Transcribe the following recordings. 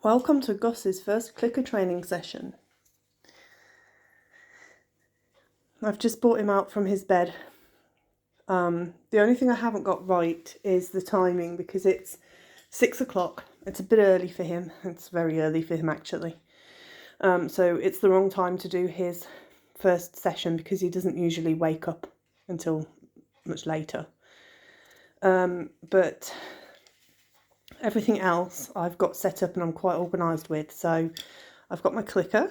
Welcome to Gus's first clicker training session. I've just brought him out from his bed. The only thing I haven't got right is the timing, because it's 6 o'clock. It's a bit early for him. It's very early for him actually. So it's the wrong time to do his first session because he doesn't usually wake up until much later. But everything else I've got set up and I'm quite organised with. So I've got my clicker,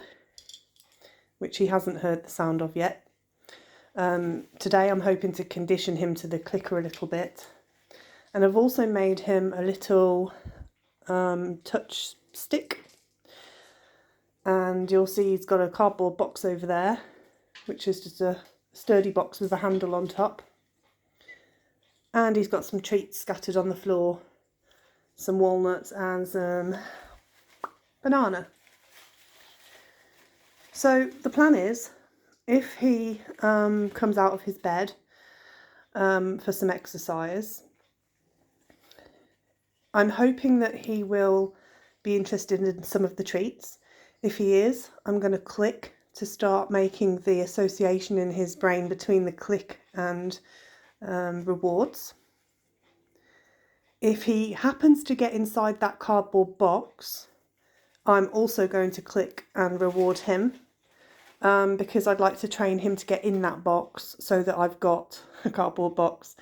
which he hasn't heard the sound of yet. Today I'm hoping to condition him to the clicker a little bit. And I've also made him a little touch stick. And you'll see he's got a cardboard box over there, which is just a sturdy box with a handle on top. And he's got some treats scattered on the floor. Some walnuts and some banana. So the plan is, if he comes out of his bed for some exercise, I'm hoping that he will be interested in some of the treats. If he is, I'm going to click to start making the association in his brain between the click and rewards. If he happens to get inside that cardboard box, I'm also going to click and reward him because I'd like to train him to get in that box so that I've got a cardboard box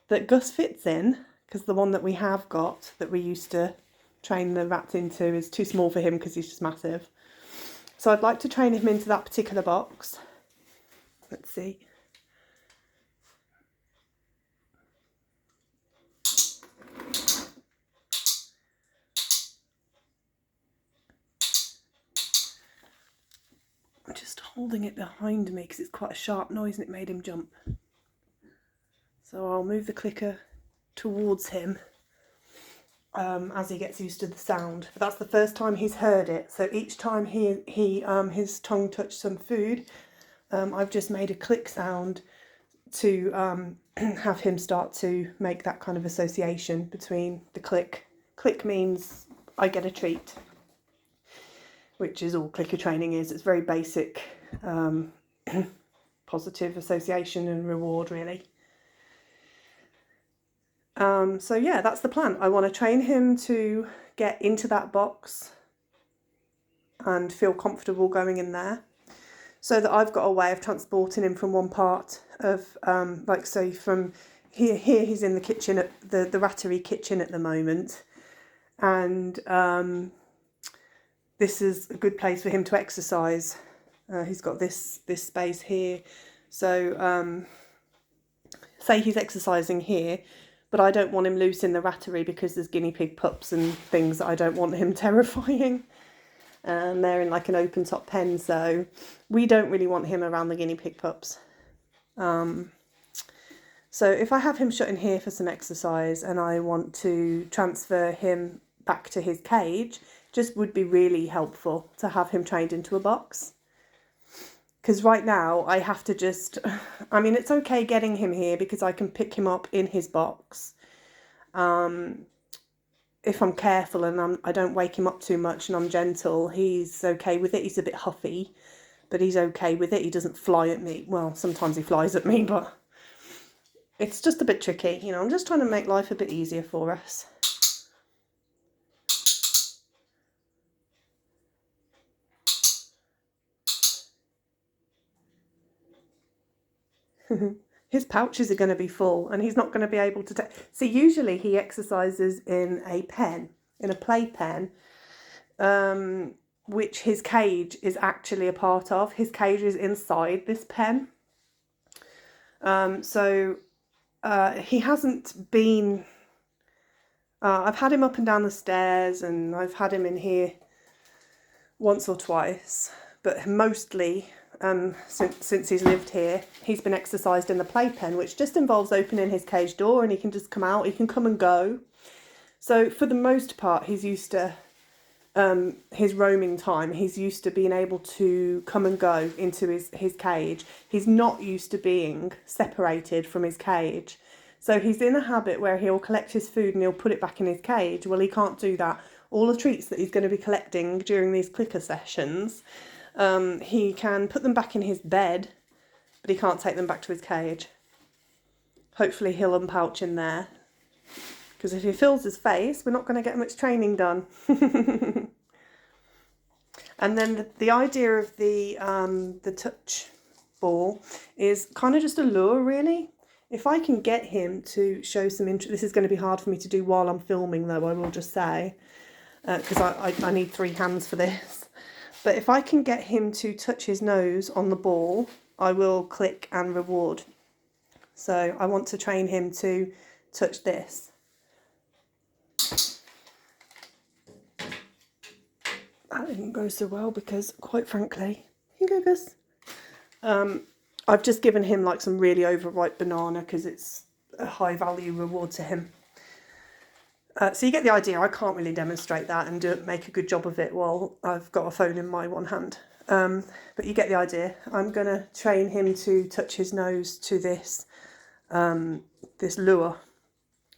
that Gus fits in, because the one that we have got that we used to train the rats into is too small for him because he's just massive. So I'd like to train him into that particular box. Let's see. I'm just holding it behind me because it's quite a sharp noise and it made him jump. So I'll move the clicker towards him as he gets used to the sound. But that's the first time he's heard it. So each time his tongue touched some food, I've just made a click sound to have him start to make that kind of association between the click. Click means I get a treat, which is all clicker training is. It's very basic positive association and reward, really. So yeah, that's the plan. I want to train him to get into that box and feel comfortable going in there, so that I've got a way of transporting him from one part of, like say from here he's in the kitchen, at the rattery kitchen at the moment, and this is a good place for him to exercise. He's got this space here. So say he's exercising here, but I don't want him loose in the rattery because there's guinea pig pups and things that I don't want him terrifying. And they're in like an open top pen, so we don't really want him around the guinea pig pups. So if I have him shut in here for some exercise and I want to transfer him back to his cage, just would be really helpful to have him trained into a box. Because right now I have to just, I mean, it's okay getting him here because I can pick him up in his box. If I'm careful and I don't wake him up too much and I'm gentle, he's okay with it. He's a bit huffy, but he's okay with it. He doesn't fly at me. Well, sometimes he flies at me, but it's just a bit tricky. You know, I'm just trying to make life a bit easier for us. His pouches are going to be full and he's not going to be able to see, usually he exercises in a pen, in a play pen, which his cage is actually a part of. His cage is inside this pen. So he hasn't been, I've had him up and down the stairs and I've had him in here once or twice, but mostly since he's lived here, he's been exercised in the playpen, which just involves opening his cage door and he can just come out, he can come and go. So for the most part, he's used to his roaming time. He's used to being able to come and go into his cage. He's not used to being separated from his cage. So he's in a habit where he'll collect his food and he'll put it back in his cage. Well, he can't do that. all the treats that he's going to be collecting during these clicker sessions, he can put them back in his bed, but he can't take them back to his cage. Hopefully he'll unpouch in there, because if he fills his face, we're not going to get much training done. And then the idea of the touch ball is kind of just a lure, really. If I can get him to show some interest, this is going to be hard for me to do while I'm filming though, I will just say, because I need 3 hands for this. But if I can get him to touch his nose on the ball, I will click and reward. So I want to train him to touch this. That didn't go so well because, quite frankly, here you go, Gus. I've just given him like some really overripe banana because it's a high value reward to him. So you get the idea. I can't really demonstrate that and make a good job of it while I've got a phone in my one hand. But you get the idea. I'm going to train him to touch his nose to this this lure,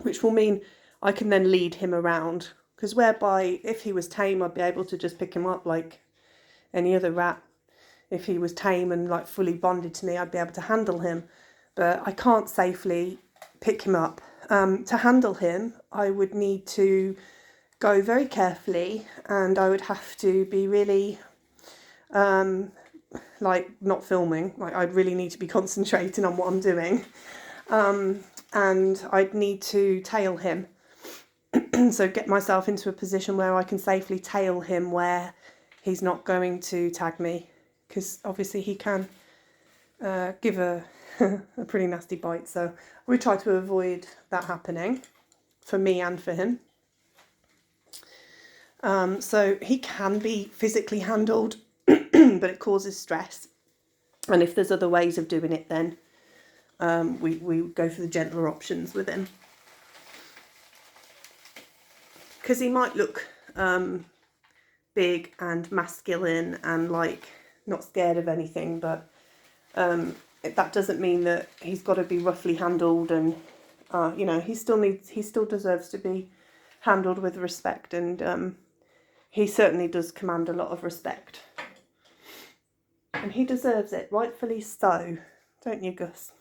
which will mean I can then lead him around. Because whereby, if he was tame, I'd be able to just pick him up like any other rat. If he was tame and like fully bonded to me, I'd be able to handle him. But I can't safely pick him up. To handle him, I would need to go very carefully, and I would have to be really, like, not filming. Like, I'd really need to be concentrating on what I'm doing. And I'd need to tail him. So get myself into a position where I can safely tail him where he's not going to tag me, because obviously he can give a pretty nasty bite. So we try to avoid that happening for me and for him. So he can be physically handled, but it causes stress. And if there's other ways of doing it, then we go for the gentler options with him. Because he might look big and masculine and like not scared of anything, but that doesn't mean that he's got to be roughly handled, and you know, he still deserves to be handled with respect, and he certainly does command a lot of respect, and he deserves it, rightfully so, don't you, Gus?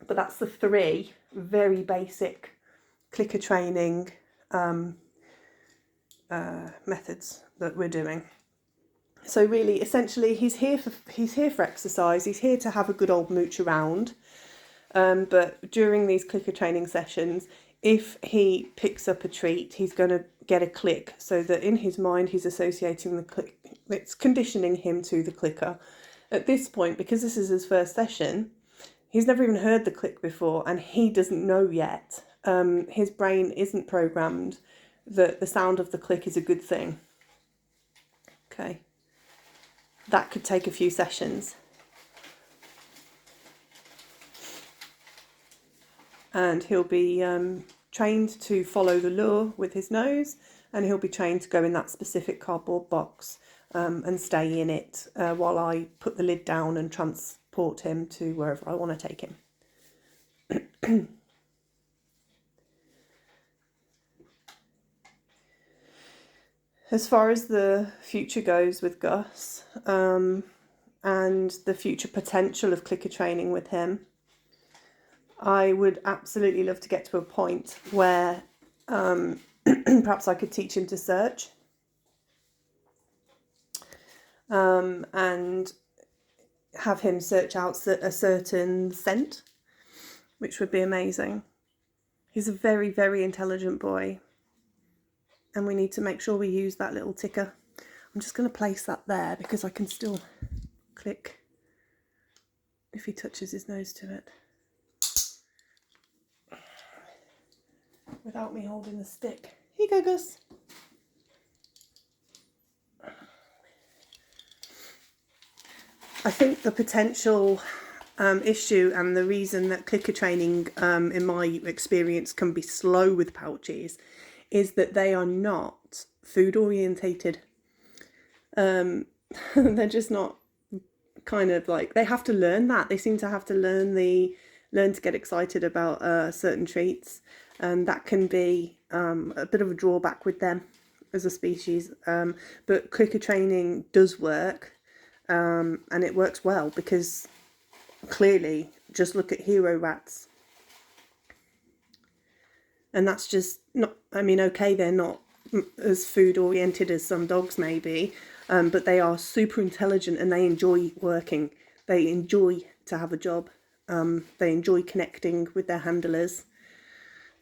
But that's the 3 very basic clicker training methods that we're doing. So really, essentially, he's here for exercise. He's here to have a good old mooch around. But during these clicker training sessions, if he picks up a treat, he's going to get a click, so that in his mind he's associating the click. It's conditioning him to the clicker. At this point, because this is his first session, he's never even heard the click before, and he doesn't know yet. His brain isn't programmed that the sound of the click is a good thing. Okay. That could take a few sessions. And he'll be trained to follow the lure with his nose, and he'll be trained to go in that specific cardboard box and stay in it while I put the lid down and transport him to wherever I want to take him. As far as the future goes with Gus, and the future potential of clicker training with him, I would absolutely love to get to a point where perhaps I could teach him to search, and have him search out a certain scent, which would be amazing. He's a very, very intelligent boy, and we need to make sure we use that little ticker. I'm just going to place that there because I can still click if he touches his nose to it without me holding the stick. Here you go, Gus. I think the potential issue and the reason that clicker training, in my experience, can be slow with pouchies is that they are not food orientated. They're just not, kind of like, they have to learn that. They seem to have to learn the learn to get excited about certain treats, and that can be a bit of a drawback with them as a species. But clicker training does work, and it works well, because clearly, just look at herorats. And that's just not, I mean, okay, they're not as food oriented as some dogs maybe, but they are super intelligent and they enjoy working. They enjoy to have a job. They enjoy connecting with their handlers,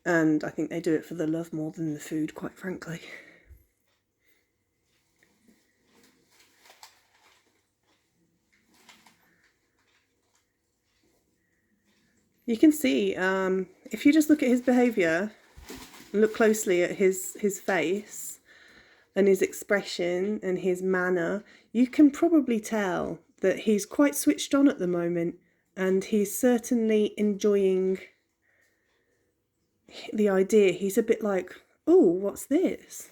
and I think they do it for the love more than the food, quite frankly. You can see, if you just look at his behaviour, look closely at his face and his expression and his manner, you can probably tell that he's quite switched on at the moment, and he's certainly enjoying the idea. He's a bit like, oh, what's this?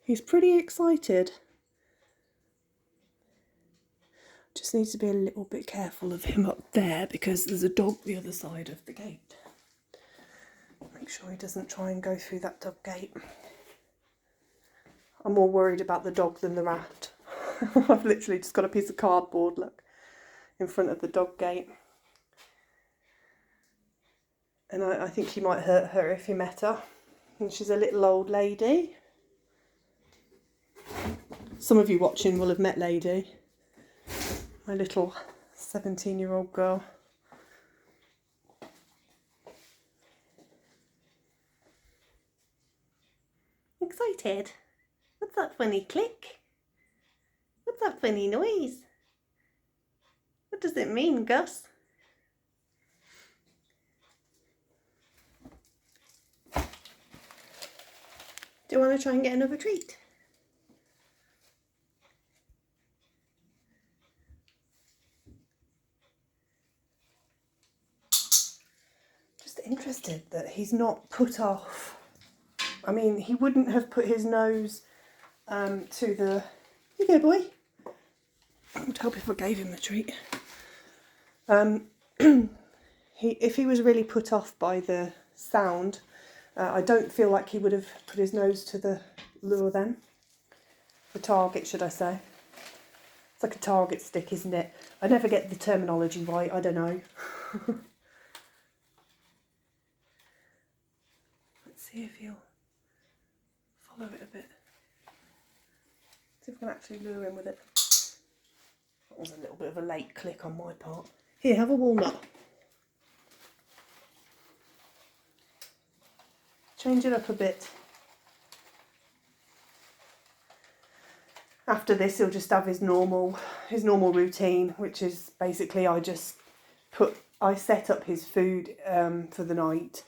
He's pretty excited. Just need to be a little bit careful of him up there, because there's a dog the other side of the gate. Make sure he doesn't try and go through that dog gate. I'm more worried about the dog than the rat. I've literally just got a piece of cardboard, look, in front of the dog gate. And I think he might hurt her if he met her. And she's a little old lady. Some of you watching will have met Lady, my little 17-year-old girl. Excited? What's that funny click? What's that funny noise? What does it mean, Gus? Do you want to try and get another treat? Just interested that he's not put off. I mean, he wouldn't have put his nose to the... Here you go, boy. It would help if I gave him the treat. If he was really put off by the sound, I don't feel like he would have put his nose to the lure then. The target, should I say. It's like a target stick, isn't it? I never get the terminology right, I don't know. Let's see if he'll follow it a bit. See if we can actually lure him with it. That was a little bit of a late click on my part. Here, have a walnut. Change it up a bit. After this, he'll just have his normal routine, which is basically I set up his food for the night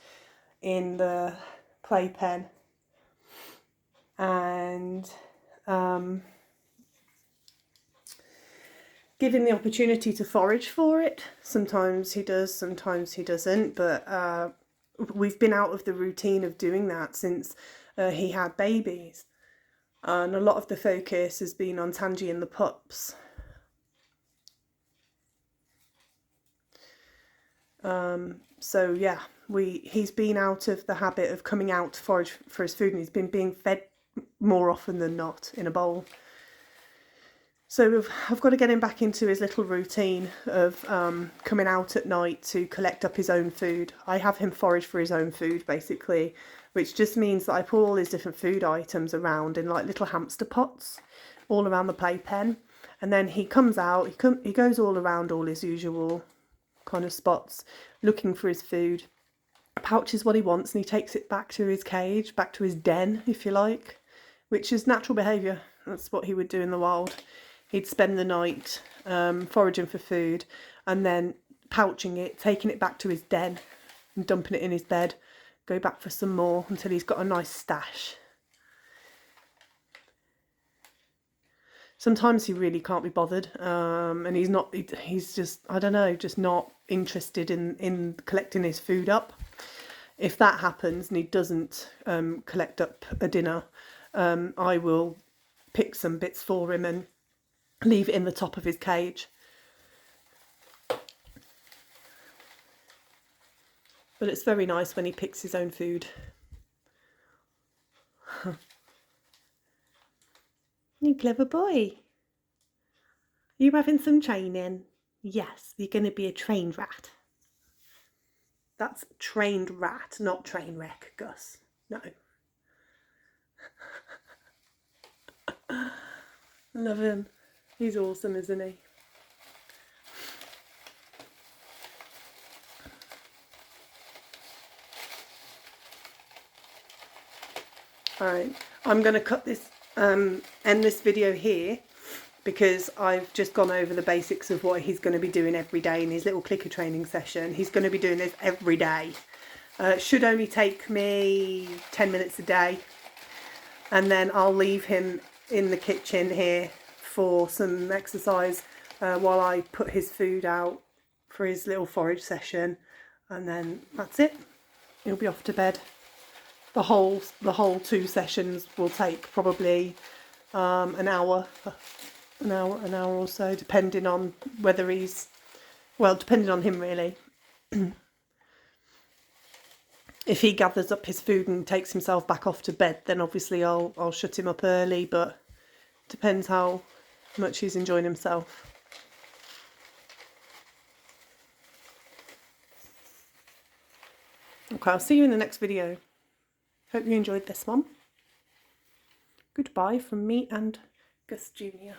in the playpen, and give him the opportunity to forage for it. Sometimes he does, sometimes he doesn't, but we've been out of the routine of doing that since he had babies. And a lot of the focus has been on Tangy and the pups. So yeah, he's been out of the habit of coming out to forage for his food, and he's been being fed more often than not in a bowl. So I've got to get him back into his little routine of coming out at night to collect up his own food. I have him forage for his own food, basically, which just means that I put all his different food items around in like little hamster pots all around the playpen. And then he comes out, he goes all around all his usual kind of spots looking for his food, pouches what he wants, and he takes it back to his cage, back to his den, if you like, which is natural behaviour. That's what he would do in the wild. He'd spend the night foraging for food and then pouching it, taking it back to his den and dumping it in his bed, go back for some more until he's got a nice stash. Sometimes he really can't be bothered, and he's just, I don't know, just not interested in collecting his food up. If that happens and he doesn't collect up a dinner, I will pick some bits for him and leave it in the top of his cage. But it's very nice when he picks his own food. You clever boy. You having some training? Yes, you're going to be a trained rat. That's trained rat, not train wreck, Gus. No. Love him. He's awesome, isn't he? Alright, I'm going to cut this, end this video here, because I've just gone over the basics of what he's going to be doing every day in his little clicker training session. He's going to be doing this every day. It should only take me 10 minutes a day, and then I'll leave him in the kitchen here for some exercise while I put his food out for his little forage session, and then that's it. He'll be off to bed. The whole 2 sessions will take probably an hour or so, depending on whether he's, well, depending on him really. If he gathers up his food and takes himself back off to bed, then obviously I'll shut him up early, but depends how much he's enjoying himself. Okay, I'll see you in the next video. Hope you enjoyed this one. Goodbye from me and Gus Junior.